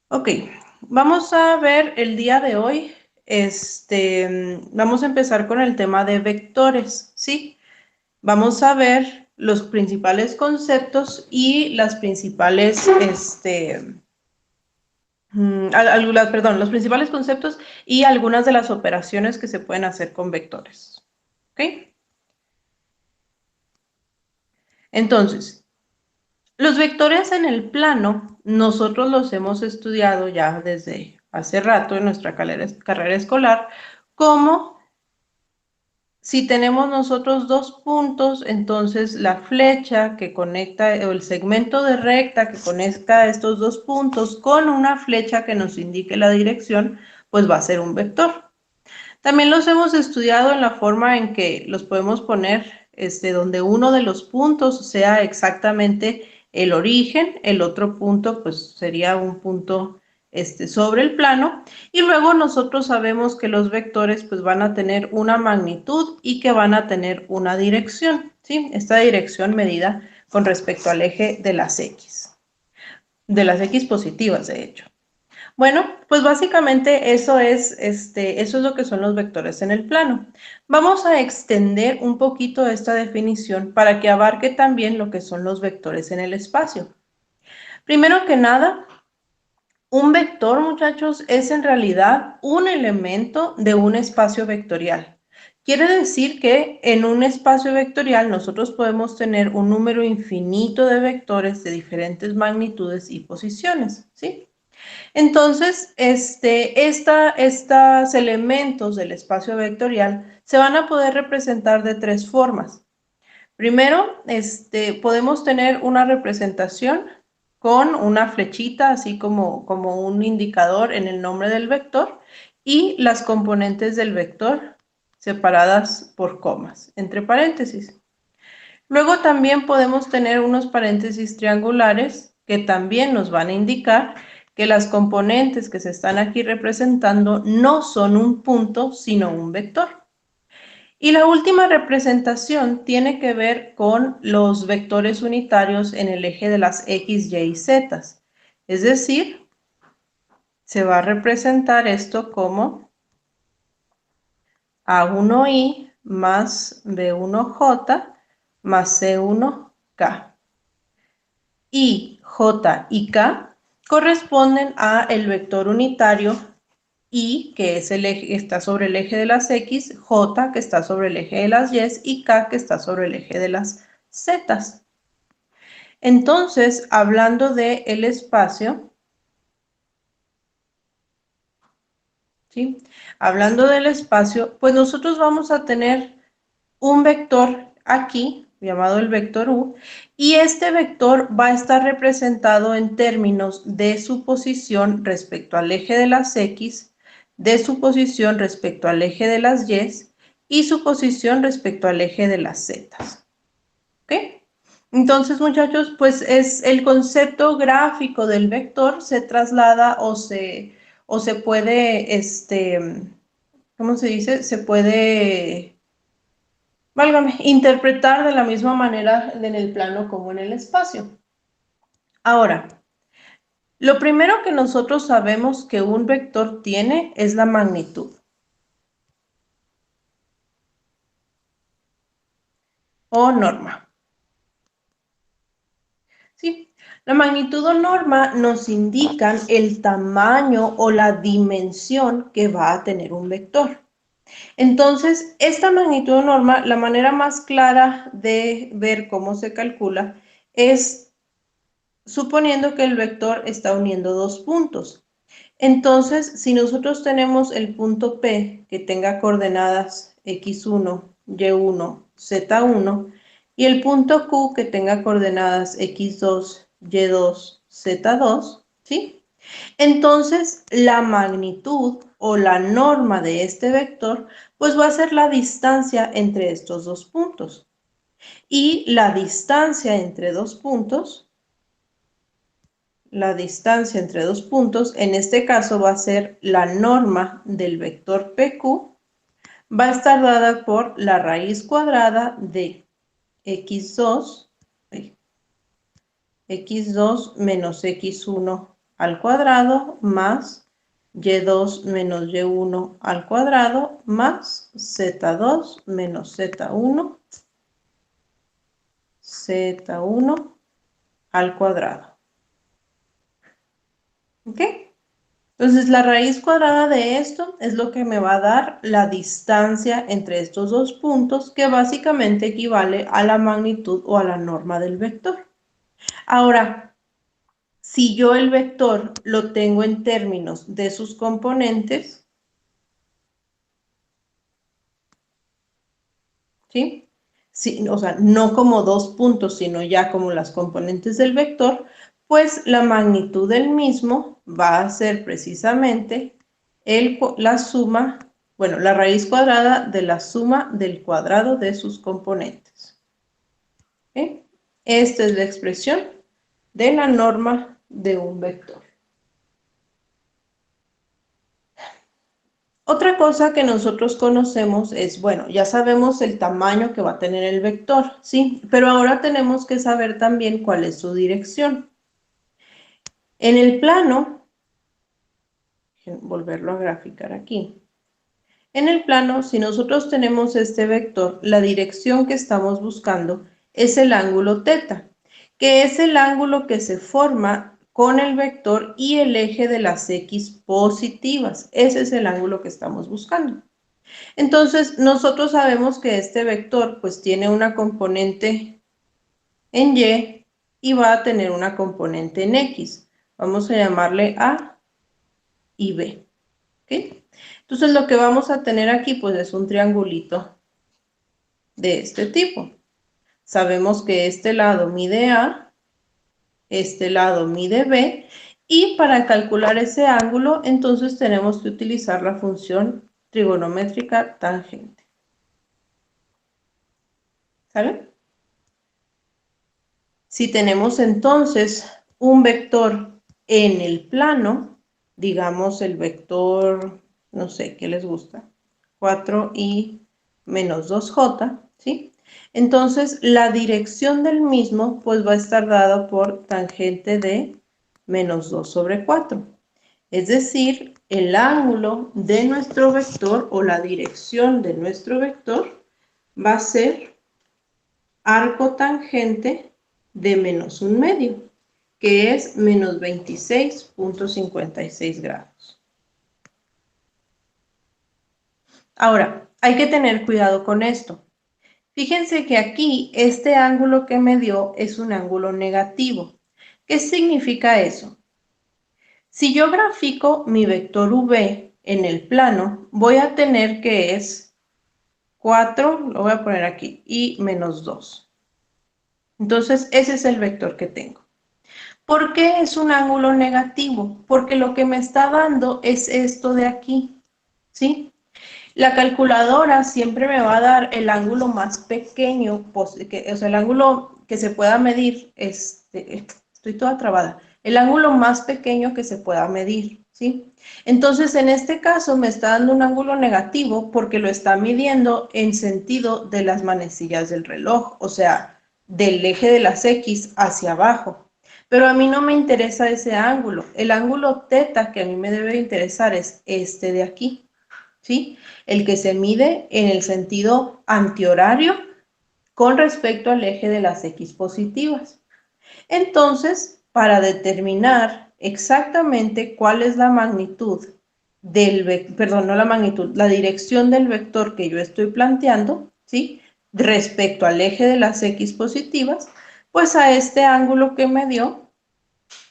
Ok, vamos a ver el día de hoy. Vamos a empezar con el tema de vectores, ¿sí? Vamos a ver los principales conceptos y las principales, perdón, los principales conceptos y algunas de las operaciones que se pueden hacer con vectores. ¿Ok? Entonces, los vectores en el plano, nosotros los hemos estudiado ya desde hace rato en nuestra carrera escolar, como si tenemos nosotros dos puntos, entonces la flecha que conecta, o el segmento de recta que conecta estos dos puntos con una flecha que nos indique la dirección, pues va a ser un vector. También los hemos estudiado en la forma en que los podemos poner, donde uno de los puntos sea exactamente el origen, el otro punto pues sería un punto sobre el plano, y luego nosotros sabemos que los vectores pues van a tener una magnitud y que van a tener una dirección, ¿sí? Esta dirección medida con respecto al eje de las X positivas, de hecho. Bueno, pues básicamente eso es lo que son los vectores en el plano. Vamos a extender un poquito esta definición para que abarque también lo que son los vectores en el espacio. Primero que nada, un vector, muchachos, es en realidad un elemento de un espacio vectorial. Quiere decir que en un espacio vectorial nosotros podemos tener un número infinito de vectores de diferentes magnitudes y posiciones, ¿sí? Entonces, estos elementos del espacio vectorial se van a poder representar de tres formas. Primero, podemos tener una representación con una flechita, así como un indicador en el nombre del vector, y las componentes del vector separadas por comas, entre paréntesis. Luego también podemos tener unos paréntesis triangulares que también nos van a indicar que las componentes que se están aquí representando no son un punto, sino un vector. Y la última representación tiene que ver con los vectores unitarios en el eje de las X, Y y Z. Es decir, se va a representar esto como A1I más B1J más C1K. Y J y K corresponden a el vector unitario I, que es el eje, está sobre el eje de las X, J, que está sobre el eje de las Y, K, que está sobre el eje de las Z. Entonces, hablando del espacio, ¿sí? Hablando del espacio, pues nosotros vamos a tener un vector aquí, llamado el vector U, y este vector va a estar representado en términos de su posición respecto al eje de las X, de su posición respecto al eje de las Y su posición respecto al eje de las Z. ¿Ok? Entonces, muchachos, pues es el concepto gráfico del vector se traslada o se puede, ¿cómo se dice? Se puede, válgame, interpretar de la misma manera en el plano como en el espacio. Ahora, lo primero que nosotros sabemos que un vector tiene es la magnitud o norma. ¿Sí? La magnitud o norma nos indican el tamaño o la dimensión que va a tener un vector. Entonces, esta magnitud o norma, la manera más clara de ver cómo se calcula es suponiendo que el vector está uniendo dos puntos. Entonces, si nosotros tenemos el punto P que tenga coordenadas x1, y1, z1 y el punto Q que tenga coordenadas x2, y2, z2, ¿sí? Entonces, la magnitud o la norma de este vector, pues va a ser la distancia entre estos dos puntos. Y la distancia entre dos puntos, en este caso va a ser la norma del vector PQ, va a estar dada por la raíz cuadrada de x2 menos x1 al cuadrado más y2 menos y1 al cuadrado más z2 menos z1 al cuadrado. ¿Ok? Entonces, la raíz cuadrada de esto es lo que me va a dar la distancia entre estos dos puntos, que básicamente equivale a la magnitud o a la norma del vector. Ahora, si yo el vector lo tengo en términos de sus componentes, ¿sí? Sí, o sea, no como dos puntos, sino ya como las componentes del vector, pues la magnitud del mismo va a ser precisamente la suma, bueno, la raíz cuadrada de la suma del cuadrado de sus componentes. ¿Sí? Esta es la expresión de la norma de un vector. Otra cosa que nosotros conocemos es, bueno, ya sabemos el tamaño que va a tener el vector, ¿sí? Pero ahora tenemos que saber también cuál es su dirección. En el plano, volverlo a graficar aquí. En el plano, si nosotros tenemos este vector, la dirección que estamos buscando es el ángulo θ, que es el ángulo que se forma con el vector y el eje de las x positivas. Ese es el ángulo que estamos buscando. Entonces, nosotros sabemos que este vector pues tiene una componente en y va a tener una componente en x. Vamos a llamarle A y B. ¿Okay? Entonces, lo que vamos a tener aquí pues es un triangulito de este tipo. Sabemos que este lado mide A, este lado mide B, y para calcular ese ángulo, entonces tenemos que utilizar la función trigonométrica tangente. ¿Sale? Si tenemos entonces un vector en el plano, digamos el vector, no sé, ¿qué les gusta? 4i menos 2j, ¿sí? Entonces, la dirección del mismo, pues va a estar dada por tangente de menos 2 sobre 4. Es decir, el ángulo de nuestro vector o la dirección de nuestro vector va a ser arco tangente de menos 1/2, que es menos 26.56 grados. Ahora, hay que tener cuidado con esto. Fíjense que aquí este ángulo que me dio es un ángulo negativo. ¿Qué significa eso? Si yo grafico mi vector v en el plano, voy a tener que es 4, lo voy a poner aquí, y menos 2. Entonces, ese es el vector que tengo. ¿Por qué es un ángulo negativo? Porque lo que me está dando es esto de aquí, ¿sí? La calculadora siempre me va a dar el ángulo más pequeño, o sea, el ángulo que se pueda medir, estoy toda trabada, el ángulo más pequeño que se pueda medir, ¿sí? Entonces, en este caso me está dando un ángulo negativo porque lo está midiendo en sentido de las manecillas del reloj, o sea, del eje de las X hacia abajo. Pero a mí no me interesa ese ángulo. El ángulo θ que a mí me debe interesar es este de aquí, ¿sí? El que se mide en el sentido antihorario con respecto al eje de las X positivas. Entonces, para determinar exactamente cuál es la magnitud perdón, no la magnitud, la dirección del vector que yo estoy planteando, ¿sí? Respecto al eje de las X positivas, pues a este ángulo que me dio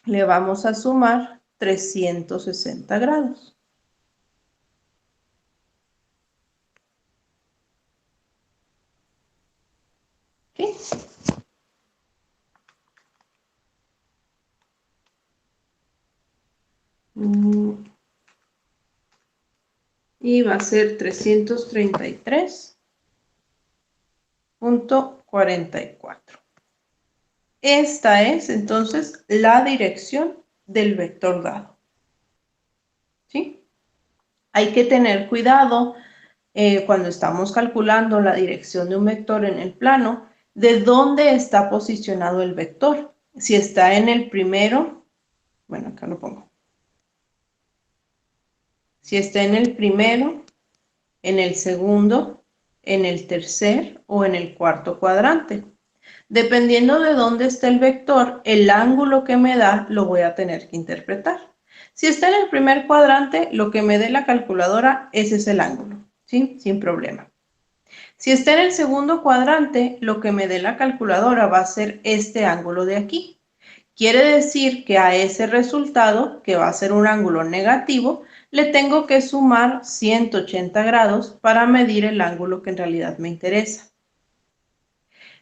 le vamos a sumar 360 grados. ¿Sí? Y va a ser 333.44. Esta es entonces la dirección del vector dado. ¿Sí? Hay que tener cuidado cuando estamos calculando la dirección de un vector en el plano, de dónde está posicionado el vector. Si está en el primero, bueno, acá lo pongo. Si está en el primero, en el segundo, en el tercer o en el cuarto cuadrante. Dependiendo de dónde esté el vector, el ángulo que me da lo voy a tener que interpretar. Si está en el primer cuadrante, lo que me dé la calculadora, ese es el ángulo, ¿sí? Sin problema. Si está en el segundo cuadrante, lo que me dé la calculadora va a ser este ángulo de aquí. Quiere decir que a ese resultado, que va a ser un ángulo negativo, le tengo que sumar 180 grados para medir el ángulo que en realidad me interesa.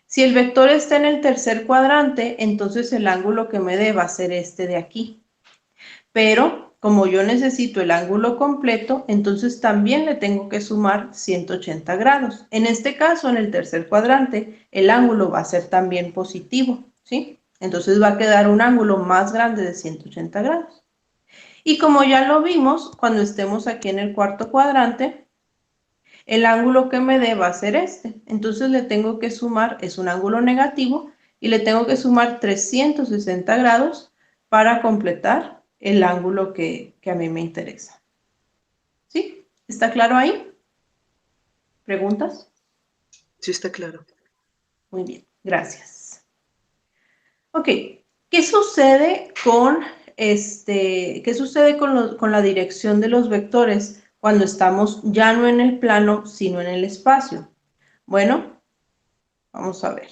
Si el vector está en el tercer cuadrante, entonces el ángulo que me dé va a ser este de aquí. Pero como yo necesito el ángulo completo, entonces también le tengo que sumar 180 grados. En este caso, en el tercer cuadrante, el ángulo va a ser también positivo, ¿sí? Entonces va a quedar un ángulo más grande de 180 grados. Y como ya lo vimos, cuando estemos aquí en el cuarto cuadrante, el ángulo que me dé va a ser este. Entonces le tengo que sumar, es un ángulo negativo, y le tengo que sumar 360 grados para completar el ángulo que a mí me interesa. ¿Sí? ¿Está claro ahí? ¿Preguntas? Sí, está claro. Muy bien, gracias. Ok, ¿qué sucede con, con la dirección de los vectores cuando estamos ya no en el plano, sino en el espacio? Bueno, vamos a ver.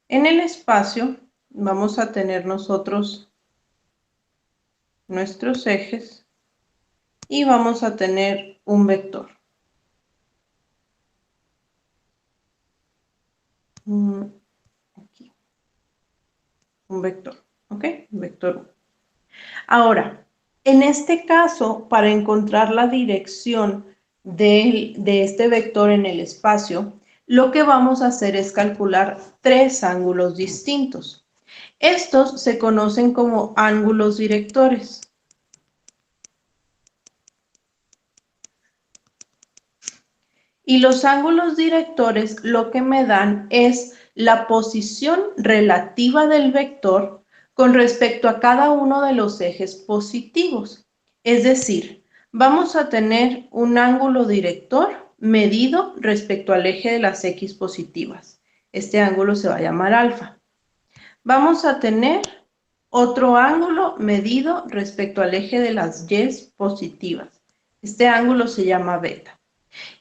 En el espacio vamos a tener nosotros nuestros ejes y vamos a tener un vector. Aquí. Un vector, ¿ok? Un vector 1. Ahora, en este caso, para encontrar la dirección de este vector en el espacio, lo que vamos a hacer es calcular tres ángulos distintos. Estos se conocen como ángulos directores. Y los ángulos directores lo que me dan es la posición relativa del vector con respecto a cada uno de los ejes positivos. Es decir, vamos a tener un ángulo director medido respecto al eje de las x positivas. Este ángulo se va a llamar alfa. Vamos a tener otro ángulo medido respecto al eje de las y positivas. Este ángulo se llama beta.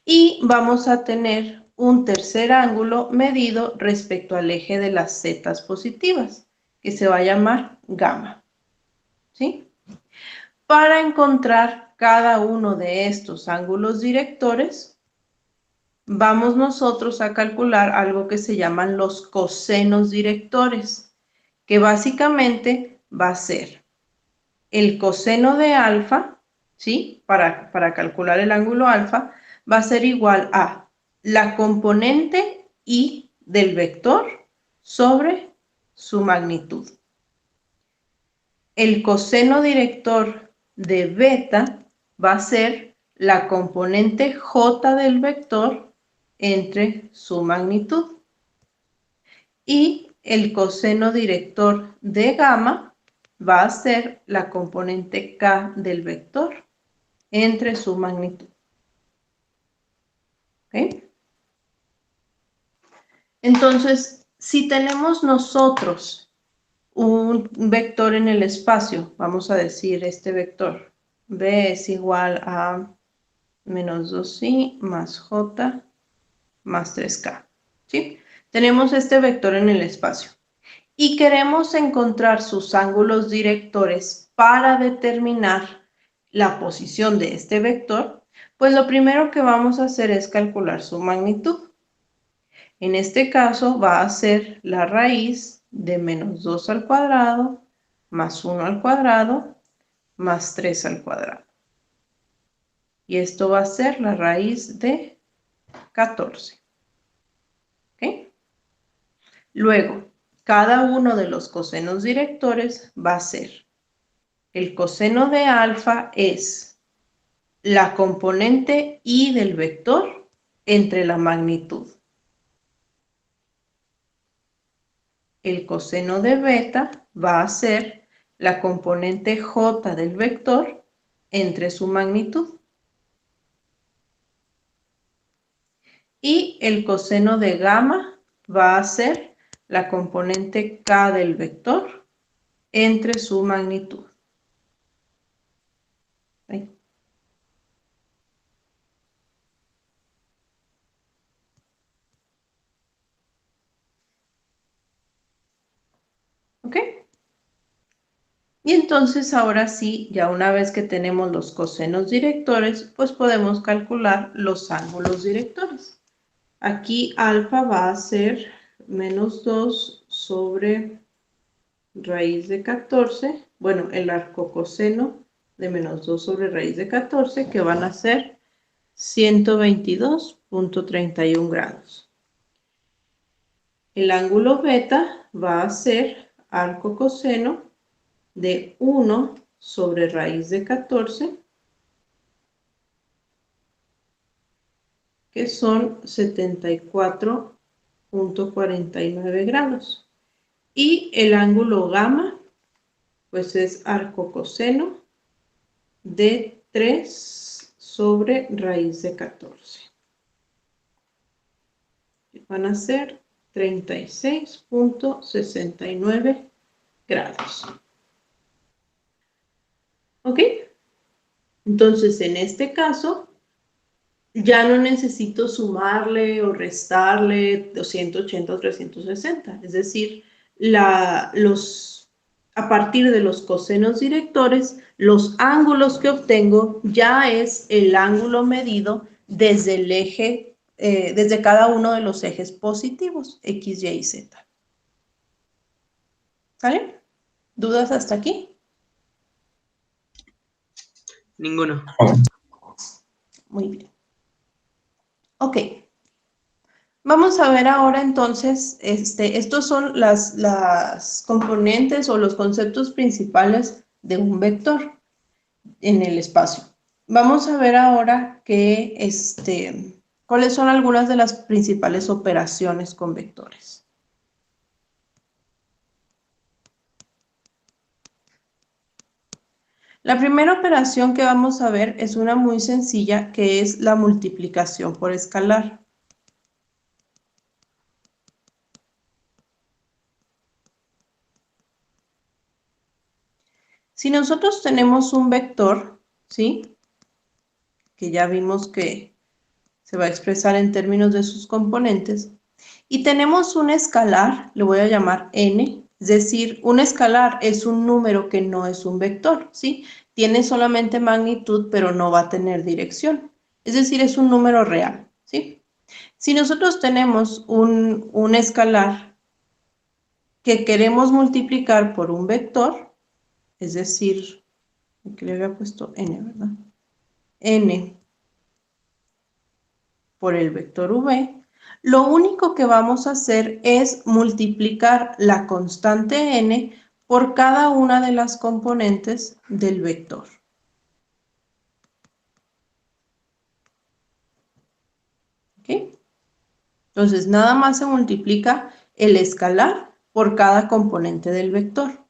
Y vamos a tener un tercer ángulo medido respecto al eje de las zetas positivas, que se va a llamar gamma. ¿Sí? Para encontrar cada uno de estos ángulos directores, vamos nosotros a calcular algo que se llaman los cosenos directores, que básicamente va a ser el coseno de alfa, ¿sí? Para calcular el ángulo alfa, va a ser igual a la componente y del vector sobre su magnitud. El coseno director de beta va a ser la componente j del vector entre su magnitud. Y el coseno director de gamma va a ser la componente k del vector entre su magnitud. ¿Ok? Entonces, si tenemos nosotros un vector en el espacio, vamos a decir este vector, b es igual a menos 2i más j más 3k. ¿Sí? Tenemos este vector en el espacio y queremos encontrar sus ángulos directores para determinar la posición de este vector, pues lo primero que vamos a hacer es calcular su magnitud. En este caso va a ser la raíz de menos 2 al cuadrado más 1 al cuadrado más 3 al cuadrado. Y esto va a ser la raíz de 14. ¿Ok? Luego, cada uno de los cosenos directores va a ser el coseno de alfa es la componente y del vector entre la magnitud. el coseno de beta va a ser la componente j del vector entre su magnitud. Y el coseno de gamma va a ser la componente k del vector entre su magnitud. Ahí. ¿Ok? Y entonces ahora sí, ya una vez que tenemos los cosenos directores, pues podemos calcular los ángulos directores. Aquí alfa va a ser menos 2 sobre raíz de 14, bueno, el arcocoseno de menos 2 sobre raíz de 14, que van a ser 122.31 grados. El ángulo beta va a ser arcocoseno de 1 sobre raíz de 14, que son 74.49 grados. Y el ángulo gamma, pues es arcocoseno de 3 sobre raíz de 14. Van a ser 36.69 grados. ¿Ok? Entonces, en este caso, ya no necesito sumarle o restarle 280 o 360. Es decir, a partir de los cosenos directores, los ángulos que obtengo ya es el ángulo medido desde el eje, desde cada uno de los ejes positivos, X, Y y Z. ¿Sale? ¿Dudas hasta aquí? Ninguno. Muy bien. Ok. Vamos a ver ahora entonces, estos son las componentes o los conceptos principales de un vector en el espacio. Vamos a ver ahora cuáles son algunas de las principales operaciones con vectores. La primera operación que vamos a ver es una muy sencilla, que es la multiplicación por escalar. Si nosotros tenemos un vector, ¿sí?, que ya vimos que se va a expresar en términos de sus componentes, y tenemos un escalar, le voy a llamar n, es decir, un escalar es un número que no es un vector, ¿sí? Tiene solamente magnitud, pero no va a tener dirección, es decir, es un número real, ¿sí? Si nosotros tenemos un escalar que queremos multiplicar por un vector, es decir, aquí le había puesto n, ¿verdad? N por el vector v, lo único que vamos a hacer es multiplicar la constante n por cada una de las componentes del vector. ¿Ok? Entonces, nada más se multiplica el escalar por cada componente del vector.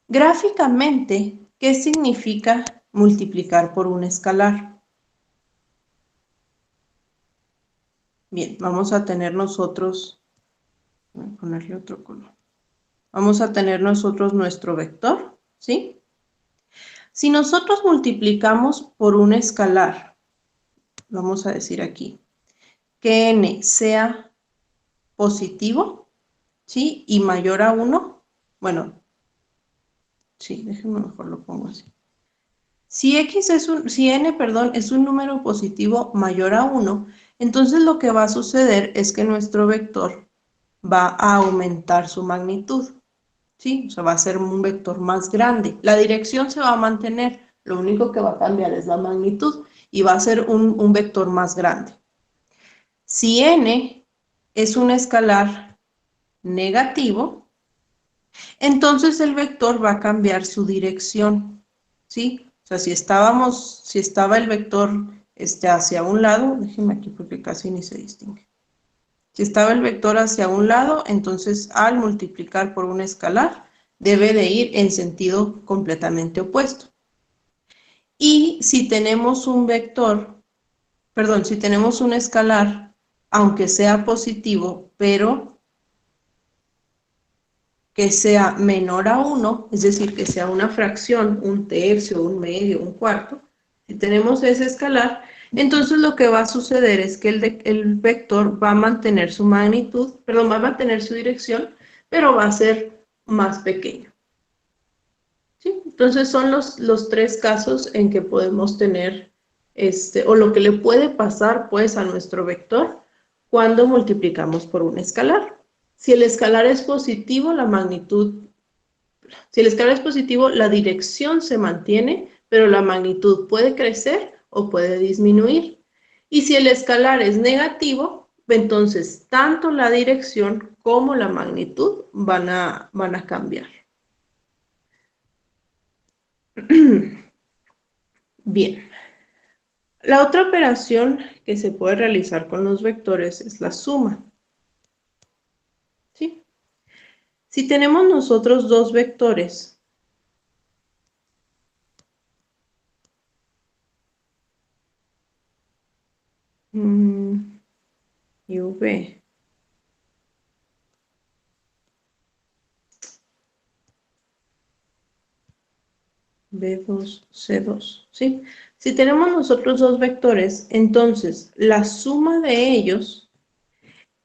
Gráficamente, ¿qué significa multiplicar por un escalar? Bien, vamos a tener nosotros, voy a ponerle otro color. Vamos a tener nosotros nuestro vector, ¿sí? Si nosotros multiplicamos por un escalar, vamos a decir aquí, que n sea positivo, ¿sí?, y mayor a 1, bueno, sí, déjenme mejor lo pongo así. Si n, perdón, es un número positivo mayor a 1, entonces lo que va a suceder es que nuestro vector va a aumentar su magnitud, ¿sí? O sea, va a ser un vector más grande. La dirección se va a mantener, lo único que va a cambiar es la magnitud y va a ser un vector más grande. Si n es un escalar negativo, entonces el vector va a cambiar su dirección, ¿sí? O sea, si estaba el vector hacia un lado, déjenme aquí porque casi ni se distingue. Si estaba el vector hacia un lado, entonces al multiplicar por un escalar, debe de ir en sentido completamente opuesto. Y si tenemos un vector, perdón, si tenemos un escalar, aunque sea positivo, pero que sea menor a 1, es decir, que sea una fracción, un tercio, un medio, un cuarto, si tenemos ese escalar, entonces lo que va a suceder es que el vector va a mantener su magnitud, perdón, va a mantener su dirección, pero va a ser más pequeño. ¿Sí? Entonces son los tres casos en que podemos tener, o lo que le puede pasar pues a nuestro vector cuando multiplicamos por un escalar. Si el escalar es positivo, la magnitud, si el escalar es positivo, la dirección se mantiene, pero la magnitud puede crecer o puede disminuir. Y si el escalar es negativo, entonces tanto la dirección como la magnitud van a cambiar. Bien. La otra operación que se puede realizar con los vectores es la suma. ¿Sí? Si tenemos nosotros dos vectores, y v, b2, c2, ¿sí? Si tenemos nosotros dos vectores, entonces la suma de ellos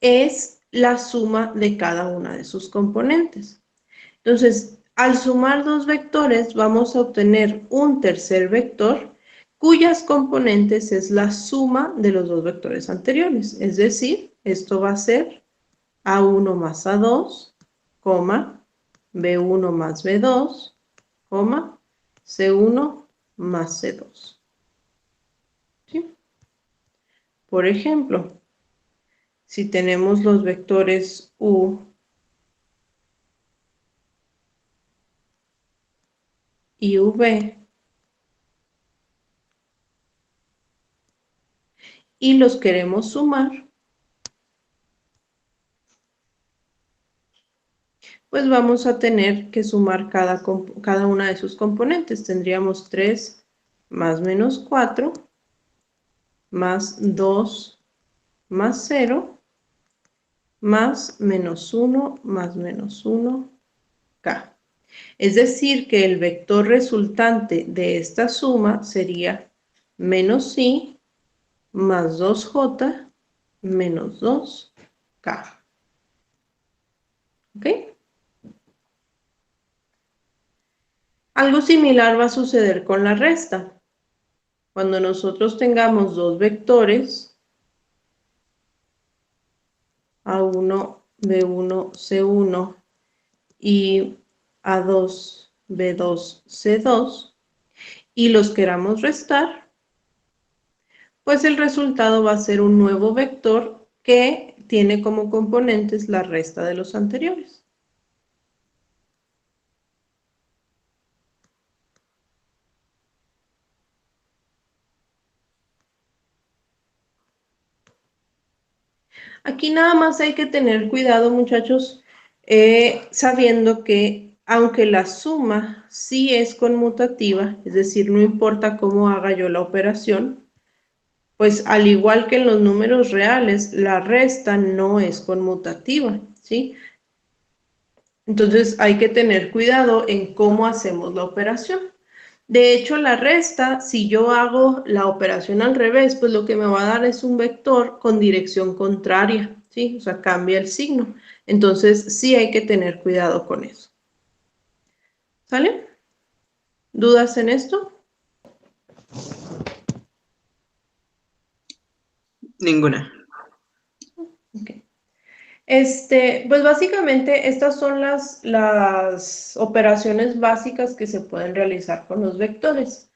es la suma de cada una de sus componentes. Entonces, al sumar dos vectores, vamos a obtener un tercer vector cuyas componentes es la suma de los dos vectores anteriores. Es decir, esto va a ser A1 más A2, B1 más B2, C1 más C2. ¿Sí? Por ejemplo, si tenemos los vectores U y V, y los queremos sumar, pues vamos a tener que sumar cada una de sus componentes. Tendríamos 3 más menos 4, más 2 más 0, más menos 1 más menos 1, k. Es decir, que el vector resultante de esta suma sería menos i más 2j menos 2k. ¿Ok? Algo similar va a suceder con la resta. Cuando nosotros tengamos dos vectores, A1, B1, C1 y A2, B2, C2, y los queramos restar, pues el resultado va a ser un nuevo vector que tiene como componentes la resta de los anteriores. Aquí nada más hay que tener cuidado, muchachos, sabiendo que aunque la suma sí es conmutativa, es decir, no importa cómo haga yo la operación, pues al igual que en los números reales, la resta no es conmutativa, ¿sí? Entonces hay que tener cuidado en cómo hacemos la operación. De hecho, la resta, si yo hago la operación al revés, pues lo que me va a dar es un vector con dirección contraria, ¿sí? O sea, cambia el signo. Entonces, sí hay que tener cuidado con eso. ¿Sale? ¿Dudas en esto? Ninguna. Ok. Pues básicamente estas son las operaciones básicas que se pueden realizar con los vectores.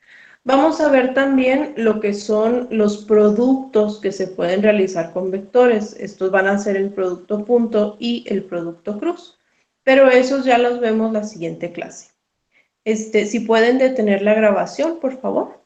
Vamos a ver también lo que son los productos que se pueden realizar con vectores. Estos van a ser el producto punto y el producto cruz. Pero esos ya los vemos la siguiente clase. Si pueden detener la grabación, por favor.